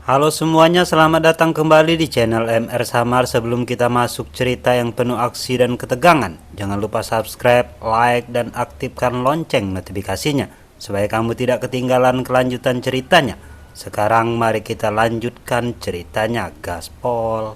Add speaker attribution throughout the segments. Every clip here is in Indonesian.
Speaker 1: Halo semuanya, selamat datang kembali di channel MR Samar. Sebelum kita masuk cerita yang penuh aksi dan ketegangan, jangan lupa subscribe, like, dan aktifkan lonceng notifikasinya supaya kamu tidak ketinggalan kelanjutan ceritanya. Sekarang mari kita lanjutkan ceritanya, gaspol.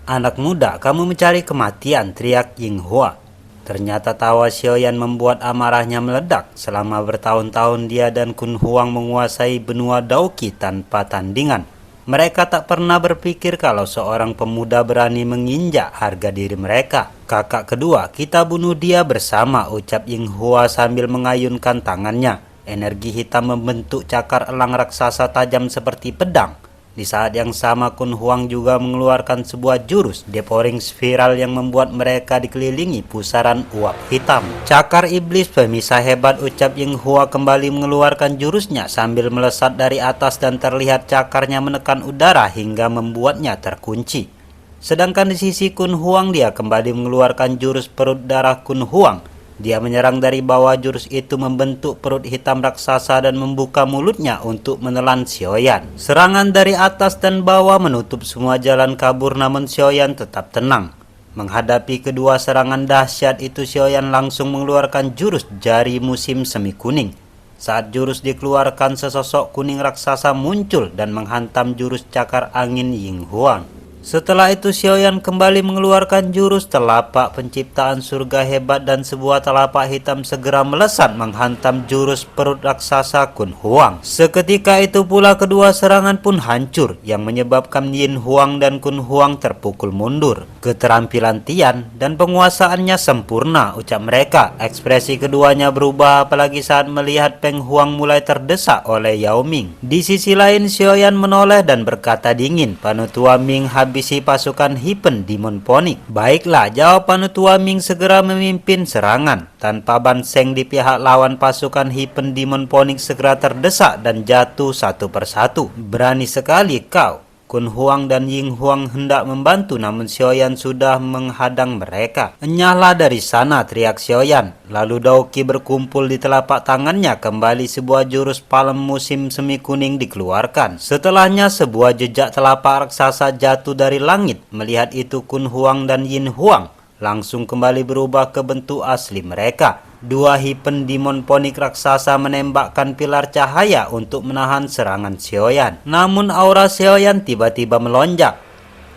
Speaker 1: Anak muda, kamu mencari kematian, teriak Yinghua. Ternyata tawa Xiaoyan membuat amarahnya meledak. Selama bertahun-tahun dia dan Kun Huang menguasai benua Daoqi tanpa tandingan. Mereka tak pernah berpikir kalau seorang pemuda berani menginjak harga diri mereka. Kakak kedua, kita bunuh dia bersama, ucap Yinghua sambil mengayunkan tangannya. Energi hitam membentuk cakar elang raksasa tajam seperti pedang. Di saat yang sama Kun Huang juga mengeluarkan sebuah jurus devouring spiral yang membuat mereka dikelilingi pusaran uap hitam. Cakar iblis pemisah hebat, ucap Yinghua kembali mengeluarkan jurusnya sambil melesat dari atas dan terlihat cakarnya menekan udara hingga membuatnya terkunci. Sedangkan di sisi Kun Huang dia kembali mengeluarkan jurus perut darah Kun Huang. Dia menyerang dari bawah, jurus itu membentuk perut hitam raksasa dan membuka mulutnya untuk menelan Xiaoyan. Serangan dari atas dan bawah menutup semua jalan kabur, namun Xiaoyan tetap tenang. Menghadapi kedua serangan dahsyat itu, Xiaoyan langsung mengeluarkan jurus jari musim semi kuning. Saat jurus dikeluarkan, sesosok kuning raksasa muncul dan menghantam jurus cakar angin Yinghuang. Setelah itu Xiaoyan kembali mengeluarkan jurus telapak penciptaan surga hebat dan sebuah telapak hitam segera melesat menghantam jurus perut raksasa Kun Huang. Seketika itu pula kedua serangan pun hancur yang menyebabkan Yin Huang dan Kun Huang terpukul mundur. Keterampilan Tian dan penguasaannya sempurna, ucap mereka. Ekspresi keduanya berubah apalagi saat melihat Peng Huang mulai terdesak oleh Yao Ming. Di sisi lain Xiaoyan menoleh dan berkata dingin, Panutua Ming habisi pasukan Hipen Demon Phoenix. Baiklah, jawab Panutua Ming segera memimpin serangan. Tanpa banseng di pihak lawan, pasukan Hipen Demon Phoenix segera terdesak dan jatuh satu persatu. Berani sekali kau. Kun Huang dan Ying Huang hendak membantu, namun Xiaoyan sudah menghadang mereka. Enyahlah dari sana, teriak Xiaoyan. Lalu Daoqi berkumpul di telapak tangannya. Kembali sebuah jurus palem musim semi kuning dikeluarkan. Setelahnya sebuah jejak telapak raksasa jatuh dari langit. Melihat itu Kun Huang dan Yin Huang langsung kembali berubah ke bentuk asli mereka. Dua Hipen Demon Phoenix raksasa menembakkan pilar cahaya untuk menahan serangan Xiaoyan. Namun aura Xiaoyan tiba-tiba melonjak.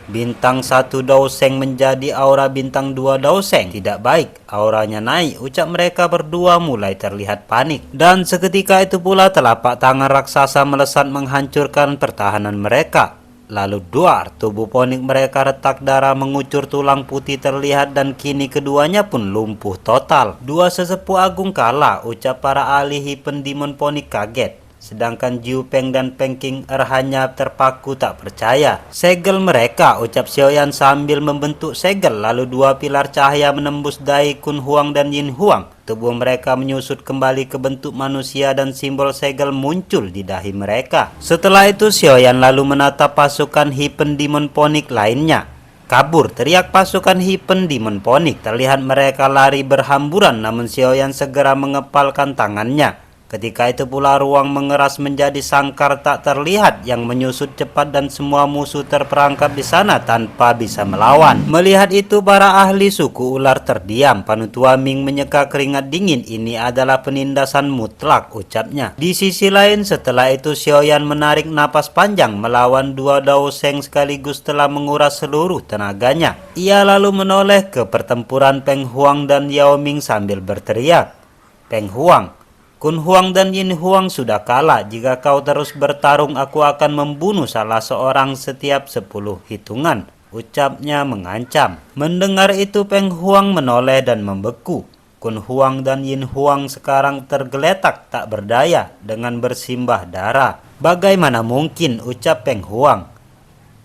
Speaker 1: Bintang 1 Daoseng menjadi aura bintang 2 Daoseng. Tidak baik, auranya naik, ucap mereka berdua mulai terlihat panik. Dan seketika itu pula telapak tangan raksasa melesat menghancurkan pertahanan mereka. Lalu duar, tubuh Phoenix mereka retak, darah mengucur, tulang putih terlihat dan kini keduanya pun lumpuh total. Dua sesepuh agung kalah, ucap para ahli Hipen Demon Phoenix kaget. Sedangkan Jiu Peng dan Peng King hanya terpaku tak percaya. Segel mereka, ucap Xiaoyan sambil membentuk segel. Lalu dua pilar cahaya menembus dai Kun Huang dan Yin Huang. Tubuh mereka menyusut kembali ke bentuk manusia dan simbol segel muncul di dahi mereka. Setelah itu Xiaoyan lalu menatap pasukan Hipen Demon Phoenix lainnya. Kabur, teriak pasukan Hipen Demon Phoenix. Terlihat mereka lari berhamburan, namun Xiaoyan segera mengepalkan tangannya. Ketika itu pula ruang mengeras menjadi sangkar tak terlihat yang menyusut cepat dan semua musuh terperangkap di sana tanpa bisa melawan. Melihat itu para ahli suku ular terdiam. Panutua Ming menyeka keringat dingin. Ini adalah penindasan mutlak, ucapnya. Di sisi lain setelah itu Xiaoyan menarik napas panjang melawan dua Daoseng sekaligus telah menguras seluruh tenaganya. Ia lalu menoleh ke pertempuran Peng Huang dan Yao Ming sambil berteriak, Peng Huang, Kun Huang dan Yin Huang sudah kalah. Jika kau terus bertarung, aku akan membunuh salah seorang setiap 10 hitungan, ucapnya mengancam. Mendengar itu Peng Huang menoleh dan membeku. Kun Huang dan Yin Huang sekarang tergeletak tak berdaya dengan bersimbah darah. Bagaimana mungkin, ucap Peng Huang.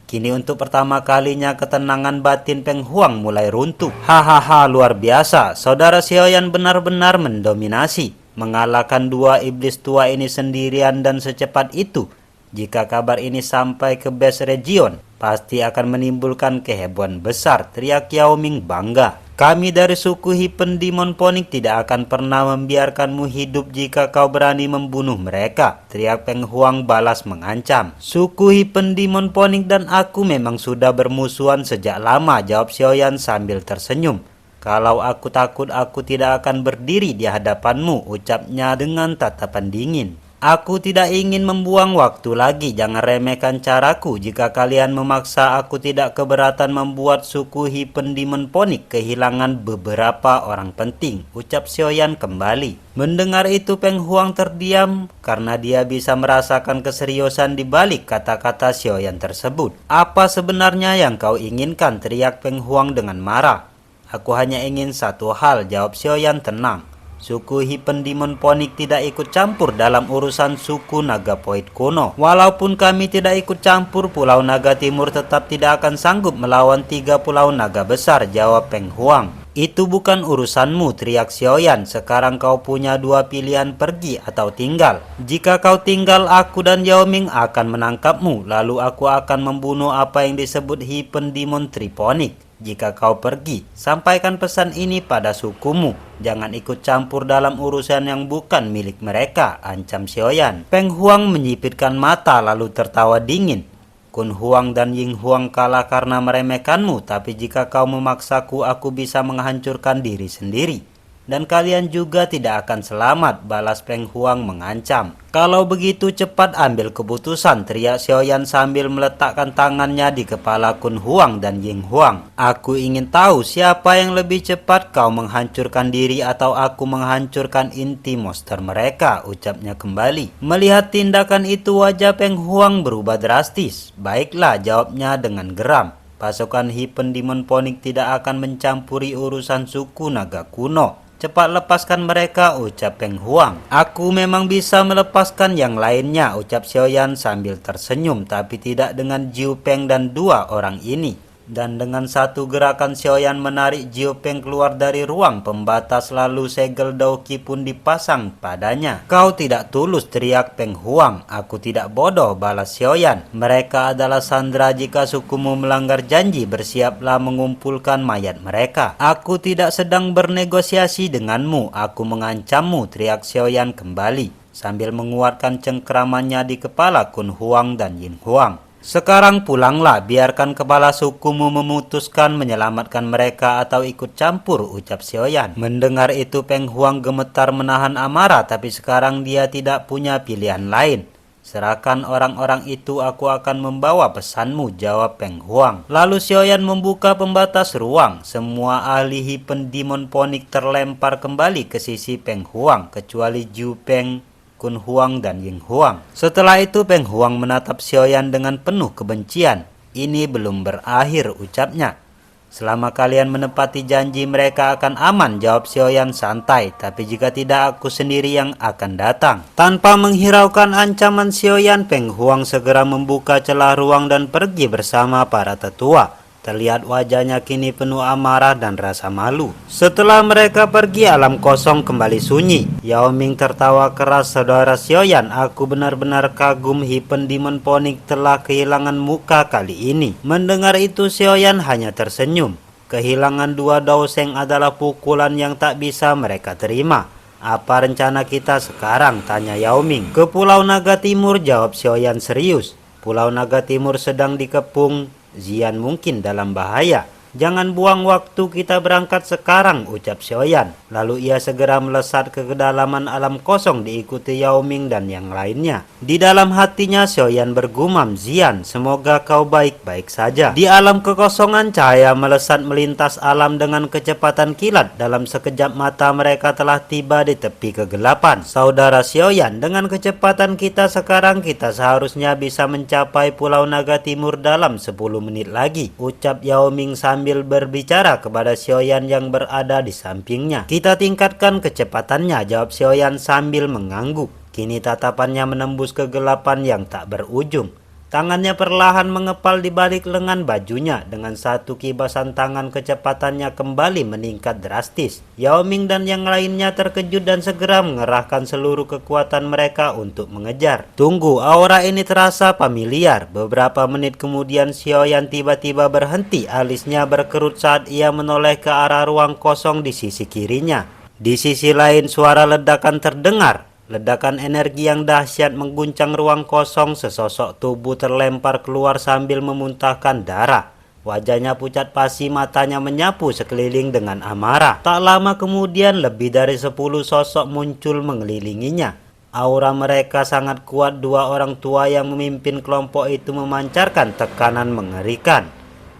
Speaker 1: Kini untuk pertama kalinya ketenangan batin Peng Huang mulai runtuh. Hahaha, luar biasa, saudara Xiaoyan benar-benar mendominasi. Mengalahkan dua iblis tua ini sendirian dan secepat itu. Jika kabar ini sampai ke base region, pasti akan menimbulkan kehebohan besar, teriak Yao Ming bangga. Kami dari suku Hipen Demon Phoenix tidak akan pernah membiarkanmu hidup jika kau berani membunuh mereka, teriak Peng Huang balas mengancam. Suku Hipen Demon Phoenix dan aku memang sudah bermusuhan sejak lama, jawab Xiaoyan sambil tersenyum. Kalau aku takut aku tidak akan berdiri di hadapanmu, ucapnya dengan tatapan dingin. Aku tidak ingin membuang waktu lagi, jangan remehkan caraku. Jika kalian memaksa, aku tidak keberatan membuat suku Hipen Demon Phoenix kehilangan beberapa orang penting, ucap Xiaoyan kembali. Mendengar itu Peng Huang terdiam karena dia bisa merasakan keseriusan di balik kata-kata Xiaoyan tersebut. Apa sebenarnya yang kau inginkan, teriak Peng Huang dengan marah. Aku hanya ingin satu hal, jawab Xiaoyan tenang. Suku Hipen Demon Phoenix tidak ikut campur dalam urusan suku Naga Poid kuno. Walaupun kami tidak ikut campur, Pulau Naga Timur tetap tidak akan sanggup melawan 3 pulau naga besar, jawab Peng Huang. Itu bukan urusanmu, teriak Xiaoyan. Sekarang kau punya 2 pilihan, pergi atau tinggal. Jika kau tinggal, aku dan Yao Ming akan menangkapmu. Lalu aku akan membunuh apa yang disebut Hipen Demon Triponic. Jika kau pergi, sampaikan pesan ini pada sukumu. Jangan ikut campur dalam urusan yang bukan milik mereka, ancam Xiaoyan. Peng Huang menyipitkan mata lalu tertawa dingin. Kun Huang dan Ying Huang kalah karena meremehkanmu, tapi jika kau memaksaku, aku bisa menghancurkan diri sendiri. Dan kalian juga tidak akan selamat, balas Peng Huang mengancam. Kalau begitu cepat ambil keputusan, teriak Xiaoyan sambil meletakkan tangannya di kepala Kun Huang dan Ying Huang. Aku ingin tahu siapa yang lebih cepat, kau menghancurkan diri atau aku menghancurkan inti monster mereka, ucapnya kembali. Melihat tindakan itu wajah Peng Huang berubah drastis. Baiklah, jawabnya dengan geram. Pasukan Hipen Demon Phoenix tidak akan mencampuri urusan suku naga kuno. Cepat lepaskan mereka, ucap Peng Huang. Aku memang bisa melepaskan yang lainnya, ucap Xiaoyan sambil tersenyum, tapi tidak dengan Jiu Peng dan 2 orang ini. Dan dengan satu gerakan Xiaoyan menarik Jiu Peng keluar dari ruang pembatas, lalu segel Daoki pun dipasang padanya. Kau tidak tulus, teriak Peng Huang. Aku tidak bodoh, balas Xiaoyan. Mereka adalah sandera, jika sukumu melanggar janji, bersiaplah mengumpulkan mayat mereka. Aku tidak sedang bernegosiasi denganmu, aku mengancammu, teriak Xiaoyan kembali sambil menguatkan cengkeramannya di kepala Kun Huang dan Yin Huang. Sekarang pulanglah, biarkan kepala sukumu memutuskan menyelamatkan mereka atau ikut campur, ucap Xiaoyan. Mendengar itu Peng Huang gemetar menahan amarah, tapi sekarang dia tidak punya pilihan lain. Serahkan orang-orang itu, aku akan membawa pesanmu, jawab Peng Huang. Lalu Xiaoyan membuka pembatas ruang. Semua ahli Hipen Demon Phoenix terlempar kembali ke sisi Peng Huang, kecuali Jiu Peng, Kun Huang dan Ying Huang. Setelah itu Peng Huang menatap Xiaoyan dengan penuh kebencian. Ini belum berakhir, ucapnya. Selama kalian menepati janji, mereka akan aman, jawab Xiaoyan santai. Tapi jika tidak, aku sendiri yang akan datang. Tanpa menghiraukan ancaman Xiaoyan, Peng Huang segera membuka celah ruang dan pergi bersama para tetua. Terlihat wajahnya kini penuh amarah dan rasa malu. Setelah mereka pergi, alam kosong kembali sunyi. Yao Ming tertawa keras, saudara Xiaoyan, aku benar-benar kagum, Hipen Demon Phoenix telah kehilangan muka kali ini. Mendengar itu Xiaoyan hanya tersenyum. Kehilangan 2 Dao Sheng adalah pukulan yang tak bisa mereka terima. Apa rencana kita sekarang, tanya Yao Ming. Ke Pulau Naga Timur, jawab Xiaoyan serius. Pulau Naga Timur sedang dikepung Xian, mungkin dalam bahaya. Jangan buang waktu, kita berangkat sekarang, ucap Xiaoyan. Lalu ia segera melesat ke kedalaman alam kosong diikuti Yao Ming dan yang lainnya. Di dalam hatinya Xiaoyan bergumam, Xian, semoga kau baik-baik saja. Di alam kekosongan cahaya melesat melintas alam dengan kecepatan kilat. Dalam sekejap mata mereka telah tiba di tepi kegelapan. Saudara Xiaoyan, dengan kecepatan kita sekarang, kita seharusnya bisa mencapai Pulau Naga Timur dalam 10 menit lagi, ucap Yao Ming sambil berbicara kepada Xiaoyan yang berada di sampingnya. Kita tingkatkan kecepatannya, jawab Xiaoyan sambil mengangguk. Kini tatapannya menembus kegelapan yang tak berujung. Tangannya perlahan mengepal di balik lengan bajunya. Dengan satu kibasan tangan kecepatannya kembali meningkat drastis. Yao Ming dan yang lainnya terkejut dan segera mengerahkan seluruh kekuatan mereka untuk mengejar. Tunggu, aura ini terasa familiar. Beberapa menit kemudian Xiaoyan tiba-tiba berhenti. Alisnya berkerut saat ia menoleh ke arah ruang kosong di sisi kirinya. Di sisi lain suara ledakan terdengar. Ledakan energi yang dahsyat mengguncang ruang kosong. Sesosok tubuh terlempar keluar sambil memuntahkan darah. Wajahnya pucat pasi, matanya menyapu sekeliling dengan amarah. Tak lama kemudian lebih dari 10 sosok muncul mengelilinginya. Aura mereka sangat kuat. Dua orang tua yang memimpin kelompok itu memancarkan tekanan mengerikan.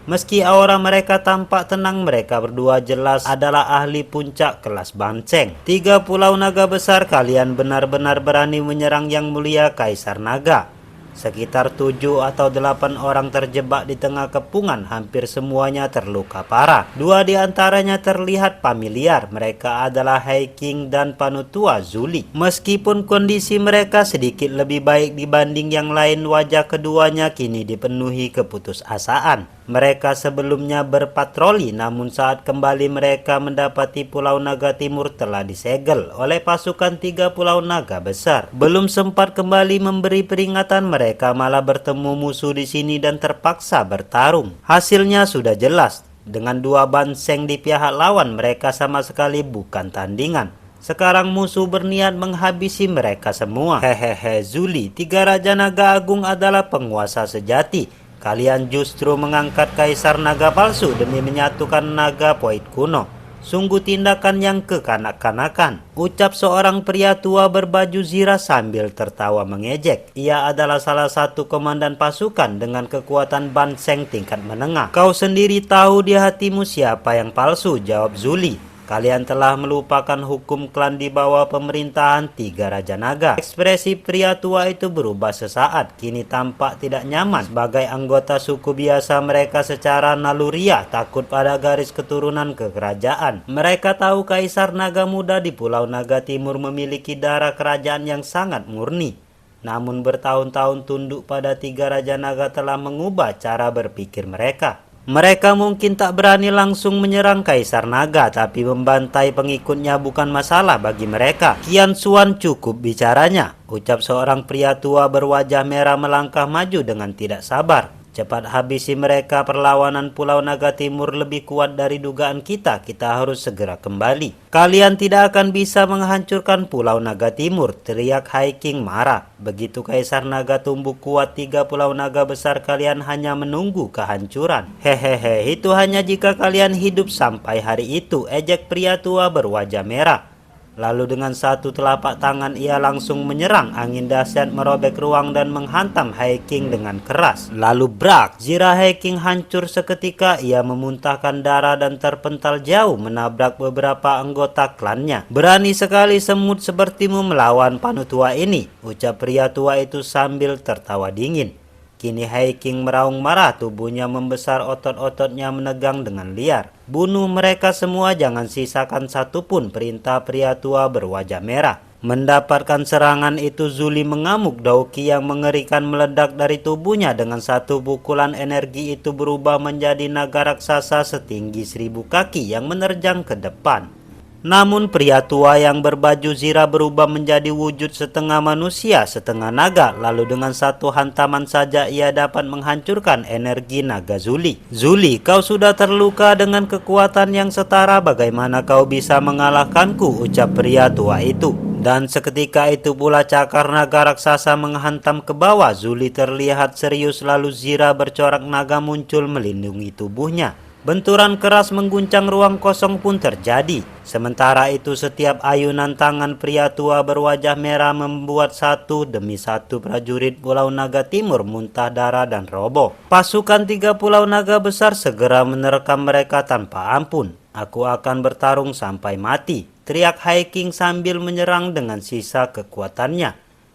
Speaker 1: Meski aura mereka tampak tenang, mereka berdua jelas adalah ahli puncak kelas Banceng. 3 pulau naga besar, kalian benar-benar berani menyerang yang mulia Kaisar Naga. Sekitar 7 atau 8 orang terjebak di tengah kepungan, hampir semuanya terluka parah. 2 di antaranya terlihat familiar, mereka adalah Hai King dan Panutua Zuli. Meskipun kondisi mereka sedikit lebih baik dibanding yang lain, wajah keduanya kini dipenuhi keputusasaan. Mereka sebelumnya berpatroli, namun saat kembali mereka mendapati Pulau Naga Timur telah disegel oleh pasukan 3 Pulau Naga besar. Belum sempat kembali memberi peringatan, mereka malah bertemu musuh di sini dan terpaksa bertarung. Hasilnya sudah jelas, dengan 2 Banceng di pihak lawan, mereka sama sekali bukan tandingan. Sekarang musuh berniat menghabisi mereka semua. Hehehe Zuli, 3 Raja Naga Agung adalah penguasa sejati. Kalian justru mengangkat Kaisar Naga palsu demi menyatukan naga Poit kuno. Sungguh tindakan yang kekanak-kanakan, ucap seorang pria tua berbaju zirah sambil tertawa mengejek. Ia adalah salah satu komandan pasukan dengan kekuatan Banceng tingkat menengah. Kau sendiri tahu di hatimu siapa yang palsu, jawab Zuli. Kalian telah melupakan hukum klan di bawah pemerintahan 3 Raja Naga. Ekspresi pria tua itu berubah sesaat. Kini tampak tidak nyaman. Sebagai anggota suku biasa, mereka secara naluriah takut pada garis keturunan kekerajaan. Mereka tahu Kaisar Naga Muda di Pulau Naga Timur memiliki darah kerajaan yang sangat murni. Namun bertahun-tahun tunduk pada 3 Raja Naga telah mengubah cara berpikir mereka. Mereka mungkin tak berani langsung menyerang Kaisar Naga, tapi membantai pengikutnya bukan masalah bagi mereka. Qian Xuan cukup bicaranya, ucap seorang pria tua berwajah merah melangkah maju dengan tidak sabar. Cepat habisi mereka, perlawanan Pulau Naga Timur lebih kuat dari dugaan kita harus segera kembali. Kalian tidak akan bisa menghancurkan Pulau Naga Timur, teriak Hai King marah. Begitu Kaisar Naga tumbuh kuat, 3 Pulau Naga besar, kalian hanya menunggu kehancuran. Hehehe, itu hanya jika kalian hidup sampai hari itu, ejek pria tua berwajah merah. Lalu dengan satu telapak tangan ia langsung menyerang. Angin dahsyat merobek ruang dan menghantam Hai King dengan keras. Lalu brak, zirah Hai King hancur seketika. Ia memuntahkan darah dan terpental jauh menabrak beberapa anggota klannya. Berani sekali semut sepertimu melawan Panutua ini, ucap pria tua itu sambil tertawa dingin. Kini Hai King meraung marah, tubuhnya membesar, otot-ototnya menegang dengan liar. Bunuh mereka semua, jangan sisakan satupun, perintah pria tua berwajah merah. Mendapatkan serangan itu, Zuli mengamuk. Dauki yang mengerikan meledak dari tubuhnya. Dengan satu pukulan, energi itu berubah menjadi naga raksasa setinggi 1000 kaki yang menerjang ke depan. Namun pria tua yang berbaju zirah berubah menjadi wujud setengah manusia, setengah naga. Lalu dengan satu hantaman saja ia dapat menghancurkan energi naga Zuli. Zuli, kau sudah terluka dengan kekuatan yang setara. Bagaimana kau bisa mengalahkanku, ucap pria tua itu. Dan seketika itu pula cakar naga raksasa menghantam ke bawah. Zuli terlihat serius, lalu zirah bercorak naga muncul melindungi tubuhnya. Benturan keras mengguncang ruang kosong pun terjadi. Sementara itu setiap ayunan tangan pria tua berwajah merah membuat satu demi satu prajurit Pulau Naga Timur muntah darah dan roboh. Pasukan 3 Pulau Naga besar segera menerkam mereka tanpa ampun. Aku akan bertarung sampai mati, teriak Hai King sambil menyerang dengan sisa kekuatannya.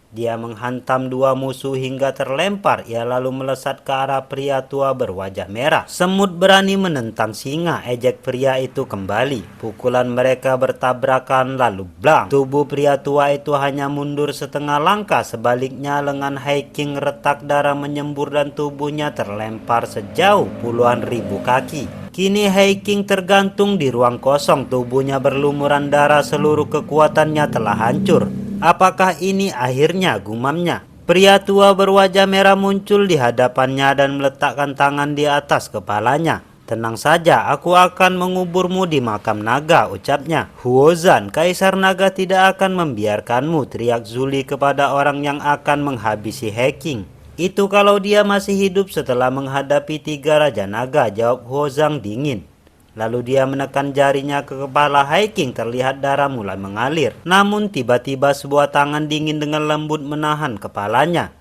Speaker 1: Dia menghantam dua musuh hingga terlempar. Ia lalu melesat ke arah pria tua berwajah merah. Semut berani menentang singa, ejek pria itu kembali. Pukulan mereka bertabrakan lalu blang. Tubuh pria tua itu hanya mundur setengah langkah. Sebaliknya lengan Hiking retak, darah menyembur dan tubuhnya terlempar sejauh puluhan ribu kaki. Kini Hiking tergantung di ruang kosong. Tubuhnya berlumuran darah, seluruh kekuatannya telah hancur. Apakah ini akhirnya, gumamnya? Pria tua berwajah merah muncul di hadapannya dan meletakkan tangan di atas kepalanya. Tenang saja, aku akan menguburmu di makam naga, ucapnya. Huozan, Kaisar Naga tidak akan membiarkanmu, teriak Zuli kepada orang yang akan menghabisi Hiking. Itu kalau dia masih hidup setelah menghadapi 3 Raja Naga, jawab Huozan dingin. Lalu dia menekan jarinya ke kepala Hiking, terlihat darah mulai mengalir. Namun tiba-tiba sebuah tangan dingin dengan lembut menahan kepalanya.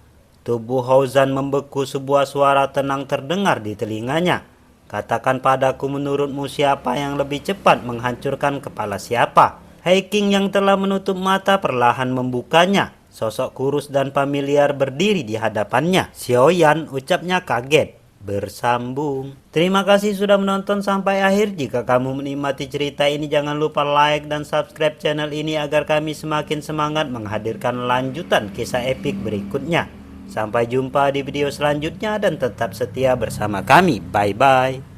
Speaker 1: Tubuh Huozan membeku, sebuah suara tenang terdengar di telinganya. Katakan padaku, menurutmu siapa yang lebih cepat menghancurkan kepala siapa? Hiking yang telah menutup mata perlahan membukanya. Sosok kurus dan familiar berdiri di hadapannya. Xiaoyan, ucapnya kaget. Bersambung. Terima kasih sudah menonton sampai akhir. Jika kamu menikmati cerita ini, jangan lupa like dan subscribe channel ini agar kami semakin semangat menghadirkan lanjutan kisah epik berikutnya. Sampai jumpa di video selanjutnya dan tetap setia bersama kami. Bye bye.